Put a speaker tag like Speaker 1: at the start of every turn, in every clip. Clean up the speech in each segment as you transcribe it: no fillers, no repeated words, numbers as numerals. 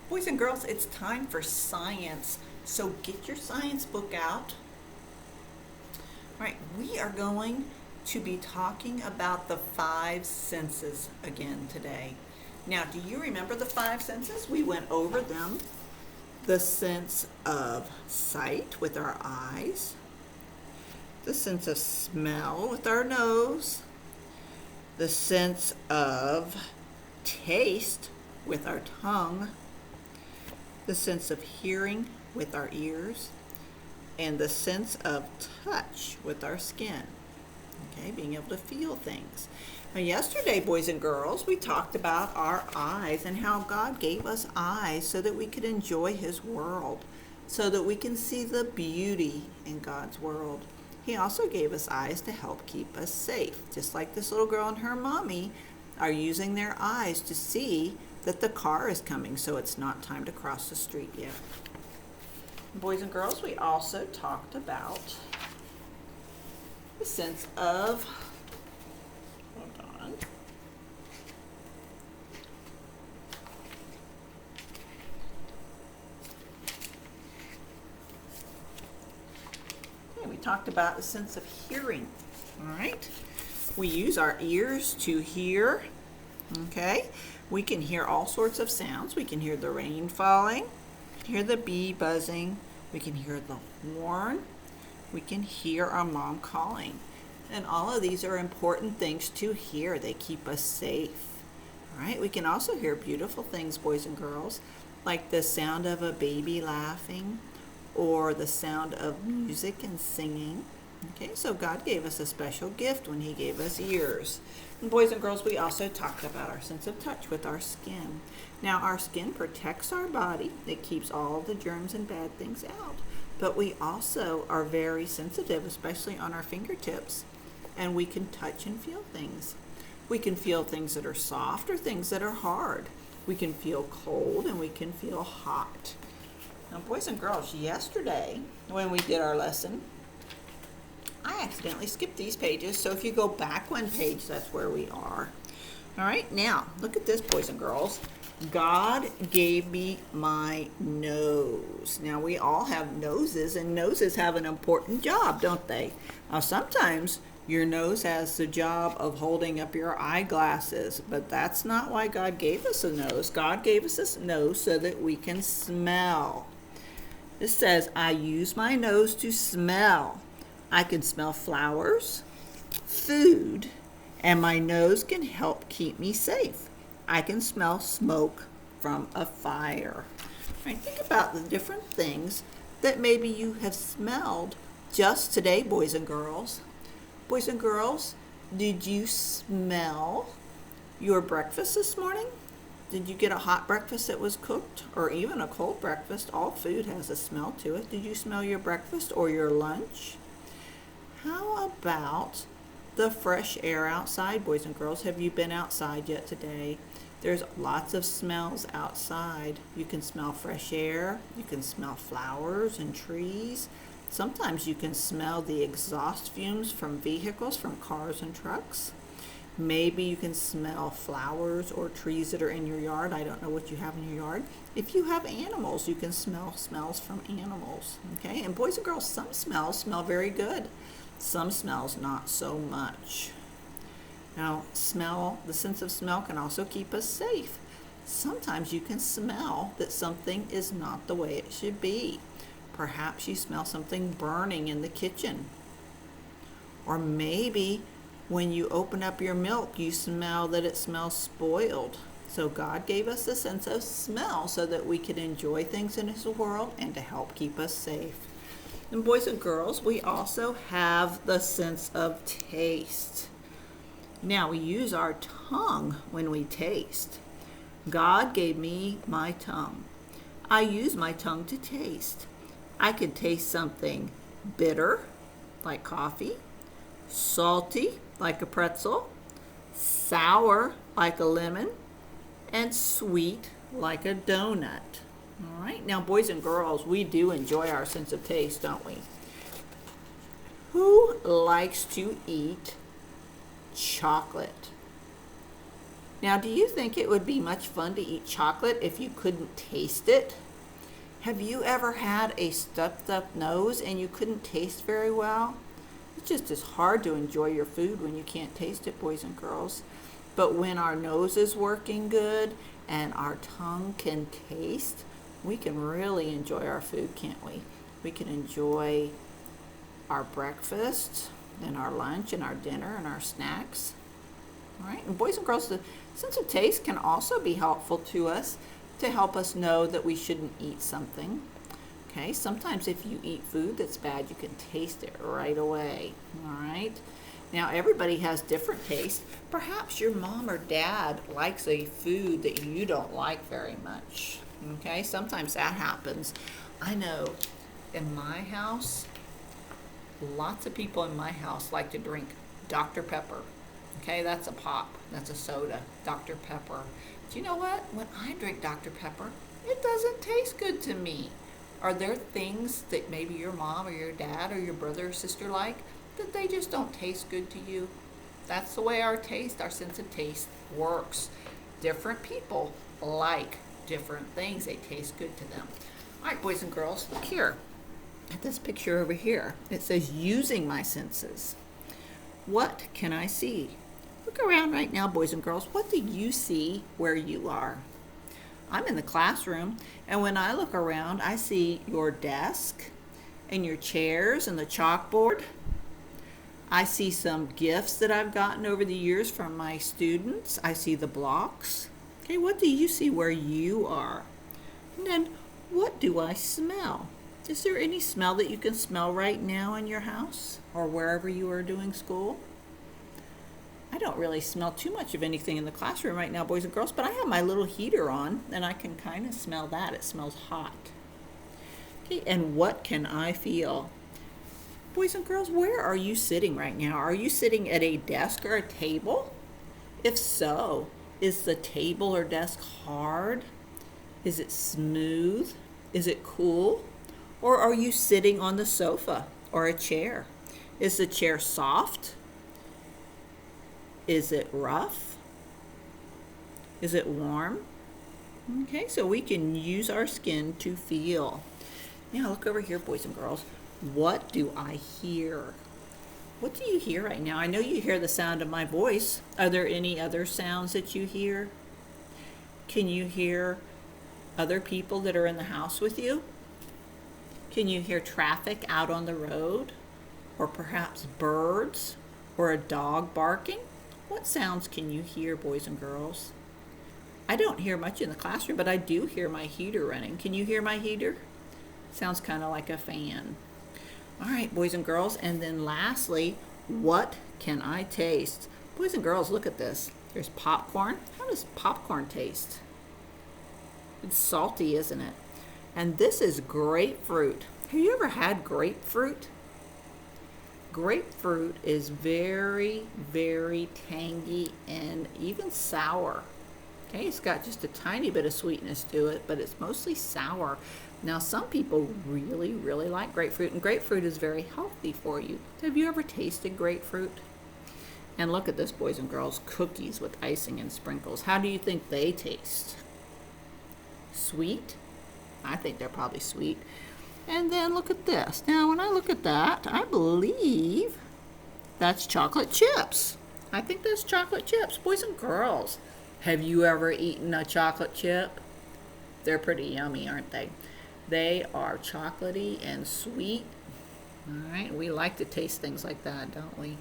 Speaker 1: Boys and girls, it's time for science. So get your science book out. All right, we are going to be talking about the five senses again today. Now, do you remember the five senses? We went over them. The sense of sight with our eyes, the sense of smell with our nose, the sense of taste with our tongue, the sense of hearing with our ears, and the sense of touch with our skin. Okay, being able to feel things. Now, yesterday, boys and girls, we talked about our eyes and how God gave us eyes so that we could enjoy His world, so that we can see the beauty in God's world. He also gave us eyes to help keep us safe, just like this little girl and her mommy are using their eyes to see that the car is coming, so it's not time to cross the street yet. Boys and girls, we also talked about the sense of, hold on, okay, we talked about the sense of hearing. All right, we use our ears to hear. Okay, we can hear all sorts of sounds. We can hear the rain falling, hear the bee buzzing, we can hear the horn, we can hear our mom calling. And all of these are important things to hear. They keep us safe. All right, we can also hear beautiful things, boys and girls, like the sound of a baby laughing or the sound of music and singing. Okay, so God gave us a special gift when He gave us ears. And boys and girls, we also talked about our sense of touch with our skin. Now, our skin protects our body. It keeps all the germs and bad things out. But we also are very sensitive, especially on our fingertips. And we can touch and feel things. We can feel things that are soft or things that are hard. We can feel cold and we can feel hot. Now, boys and girls, yesterday when we did our lesson, I accidentally skipped these pages, so if you go back one page, that's where we are. All right, now, look at this, boys and girls. God gave me my nose. Now, we all have noses, and noses have an important job, don't they? Now, sometimes your nose has the job of holding up your eyeglasses, but that's not why God gave us a nose. God gave us this nose so that we can smell. It says, I use my nose to smell. I can smell flowers, food, and my nose can help keep me safe. I can smell smoke from a fire. All right, think about the different things that maybe you have smelled just today, boys and girls. Boys and girls, did you smell your breakfast this morning? Did you get a hot breakfast that was cooked or even a cold breakfast? All food has a smell to it. Did you smell your breakfast or your lunch? How about the fresh air outside, boys and girls? Have you been outside yet today? There's lots of smells outside. You can smell fresh air. You can smell flowers and trees. Sometimes you can smell the exhaust fumes from vehicles, from cars and trucks. Maybe you can smell flowers or trees that are in your yard. I don't know what you have in your yard. If you have animals, you can smell smells from animals. Okay, and boys and girls, some smells smell very good. Some smells not so much. Now, the sense of smell can also keep us safe. Sometimes you can smell that something is not the way it should be. Perhaps you smell something burning in the kitchen. Or maybe when you open up your milk, you smell that it smells spoiled. So God gave us a sense of smell so that we could enjoy things in His world and to help keep us safe. And boys and girls, we also have the sense of taste. Now, we use our tongue when we taste. God gave me my tongue. I use my tongue to taste. I can taste something bitter, like coffee, salty, like a pretzel, sour, like a lemon, and sweet, like a donut. All right, now boys and girls, we do enjoy our sense of taste, don't we? Who likes to eat chocolate? Now, do you think it would be much fun to eat chocolate if you couldn't taste it? Have you ever had a stuffed up nose and you couldn't taste very well? It just is hard to enjoy your food when you can't taste it, boys and girls. But when our nose is working good and our tongue can taste, we can really enjoy our food, can't we? We can enjoy our breakfast and our lunch and our dinner and our snacks. All right, and boys and girls, the sense of taste can also be helpful to us to help us know that we shouldn't eat something. Okay, sometimes if you eat food that's bad, you can taste it right away. All right. Now, everybody has different tastes. Perhaps your mom or dad likes a food that you don't like very much. Okay, sometimes that happens. I know in my house, lots of people in my house like to drink Dr. Pepper. Okay, that's a pop. That's a soda, Dr. Pepper. Do you know what? When I drink Dr. Pepper, it doesn't taste good to me. Are there things that maybe your mom or your dad or your brother or sister like that they just don't taste good to you? That's the way our taste, our sense of taste works. Different people like different things. They taste good to them. All right, boys and girls, look here at this picture over here. It says using my senses. What can I see? Look around right now, boys and girls. What do you see where you are? I'm in the classroom, and when I look around, I see your desk and your chairs and the chalkboard. I see some gifts that I've gotten over the years from my students. I see the blocks. Okay, what do you see where you are? And then, what do I smell? Is there any smell that you can smell right now in your house or wherever you are doing school? I don't really smell too much of anything in the classroom right now, boys and girls, but I have my little heater on, and I can kind of smell that. It smells hot. Okay, and what can I feel? Boys and girls, where are you sitting right now? Are you sitting at a desk or a table? If so, is the table or desk hard? Is it smooth? Is it cool? Or are you sitting on the sofa or a chair? Is the chair soft? Is it rough? Is it warm? Okay, so we can use our skin to feel. Now look over here, boys and girls. What do I hear? What do you hear right now? I know you hear the sound of my voice. Are there any other sounds that you hear? Can you hear other people that are in the house with you? Can you hear traffic out on the road? Or perhaps birds? Or a dog barking? What sounds can you hear, boys and girls? I don't hear much in the classroom, but I do hear my heater running. Can you hear my heater? Sounds kind of like a fan. All right, boys and girls, and then lastly, what can I taste? Boys and girls, look at this. There's popcorn. How does popcorn taste? It's salty, isn't it? And this is grapefruit. Have you ever had grapefruit? Grapefruit is very, very tangy and even sour. Okay, it's got just a tiny bit of sweetness to it, but it's mostly sour. Now, some people really, really like grapefruit, and grapefruit is very healthy for you. Have you ever tasted grapefruit? And look at this, boys and girls, cookies with icing and sprinkles. How do you think they taste? Sweet? I think they're probably sweet. And then look at this. Now, when I look at that, I believe that's chocolate chips. I think that's chocolate chips. Boys and girls, have you ever eaten a chocolate chip? They're pretty yummy, aren't they? They are chocolatey and sweet. All right, we like to taste things like that, don't we?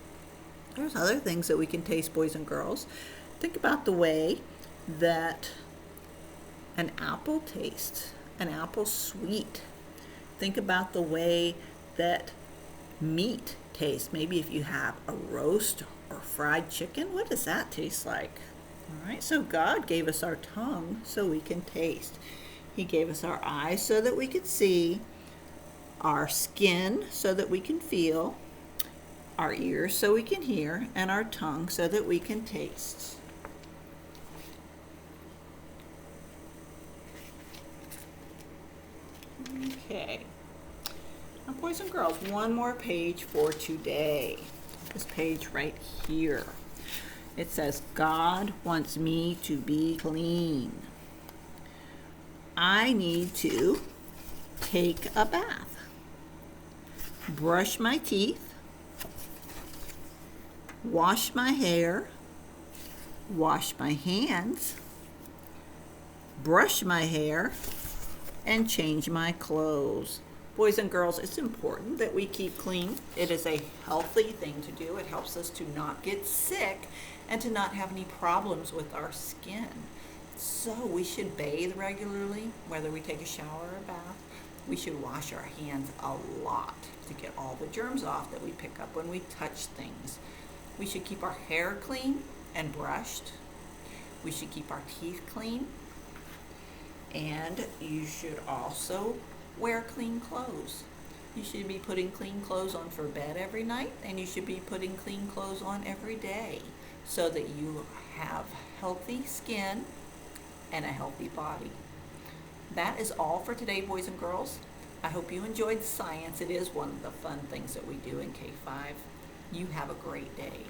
Speaker 1: There's other things that we can taste, boys and girls. Think about the way that an apple tastes. An apple's sweet. Think about the way that meat tastes. Maybe if you have a roast or fried chicken, what does that taste like? All right, so God gave us our tongue so we can taste. He gave us our eyes so that we could see, our skin so that we can feel, our ears so we can hear, and our tongue so that we can taste. Okay. Now, boys and girls, one more page for today. This page right here. It says, God wants me to be clean. I need to take a bath, brush my teeth, wash my hair, wash my hands, brush my hair, and change my clothes. Boys and girls, it's important that we keep clean. It is a healthy thing to do. It helps us to not get sick and to not have any problems with our skin. So we should bathe regularly, whether we take a shower or a bath. We should wash our hands a lot to get all the germs off that we pick up when we touch things. We should keep our hair clean and brushed. We should keep our teeth clean. And you should also wear clean clothes. You should be putting clean clothes on for bed every night, and you should be putting clean clothes on every day so that you have healthy skin and a healthy body. That is all for today, boys and girls. I hope you enjoyed science. It is one of the fun things that we do in K-5. You have a great day.